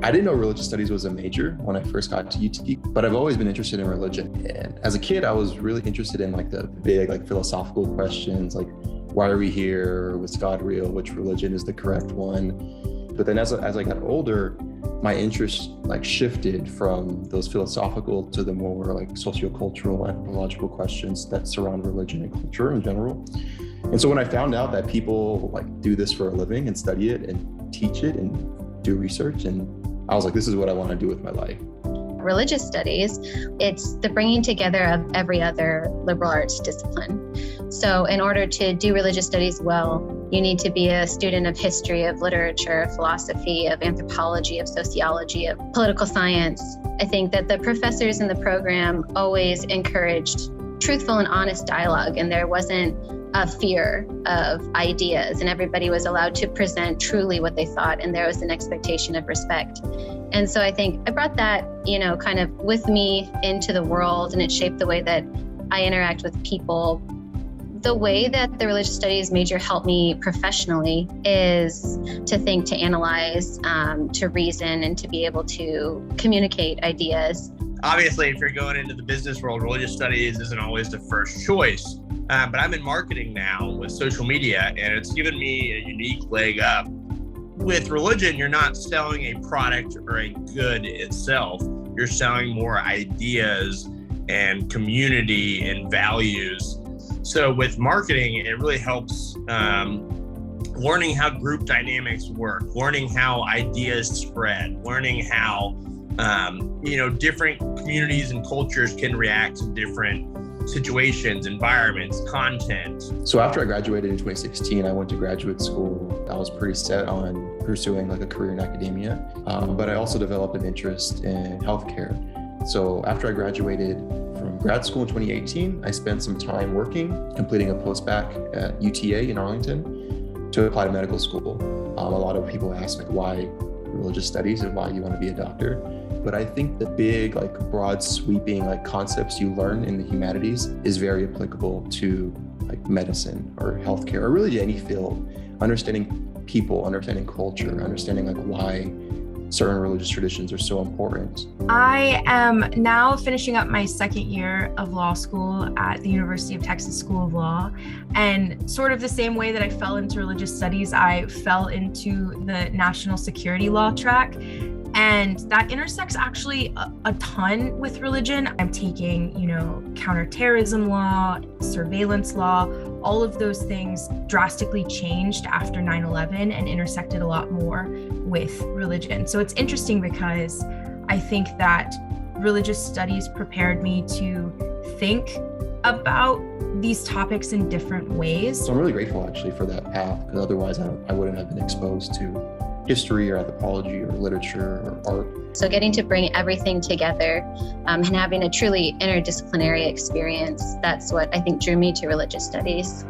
I didn't know religious studies was a major when I first got to UT, but I've always been interested in religion. And as a kid, I was really interested in like the big like philosophical questions, like why are we here? Was God real? Which religion is the correct one? But then as I got older, my interest like shifted from those philosophical to the more like sociocultural, anthropological questions that surround religion and culture in general. And so when I found out that people like do this for a living and study it and teach it and do research, and I was like, this is what I want to do with my life. Religious studies, it's the bringing together of every other liberal arts discipline. So in order to do religious studies well, you need to be a student of history, of literature, of philosophy, of anthropology, of sociology, of political science. I think that the professors in the program always encouraged truthful and honest dialogue, and there wasn't a fear of ideas, and everybody was allowed to present truly what they thought, and there was an expectation of respect. And so I think I brought that, kind of with me into the world, and it shaped the way that I interact with people. The way that the religious studies major helped me professionally is to think, to analyze, to reason, and to be able to communicate ideas. Obviously, if you're going into the business world, religious studies isn't always the first choice. But I'm in marketing now with social media, and it's given me a unique leg up. With religion, you're not selling a product or a good itself. You're selling more ideas and community and values. So with marketing, it really helps learning how group dynamics work, learning how ideas spread, learning how different communities and cultures can react to different situations, environments, content. So after I graduated in 2016, I went to graduate school. I was pretty set on pursuing like a career in academia, but I also developed an interest in healthcare. So after I graduated from grad school in 2018, I spent some time working, completing a post-bac at UTA in Arlington to apply to medical school. A lot of people ask like why religious studies and why you want to be a doctor. But I think the big, like broad sweeping like concepts you learn in the humanities is very applicable to like medicine or healthcare or really to any field. Understanding people, understanding culture, understanding like why certain religious traditions are so important. I am now finishing up my second year of law school at the University of Texas School of Law. And sort of the same way that I fell into religious studies, I fell into the national security law track. And that intersects actually a ton with religion. I'm taking, counterterrorism law, surveillance law, all of those things drastically changed after 9/11 and intersected a lot more with religion. So it's interesting because I think that religious studies prepared me to think about these topics in different ways. So I'm really grateful actually for that path, because otherwise I wouldn't have been exposed to history or anthropology or literature or art. So getting to bring everything together and having a truly interdisciplinary experience, that's what I think drew me to religious studies.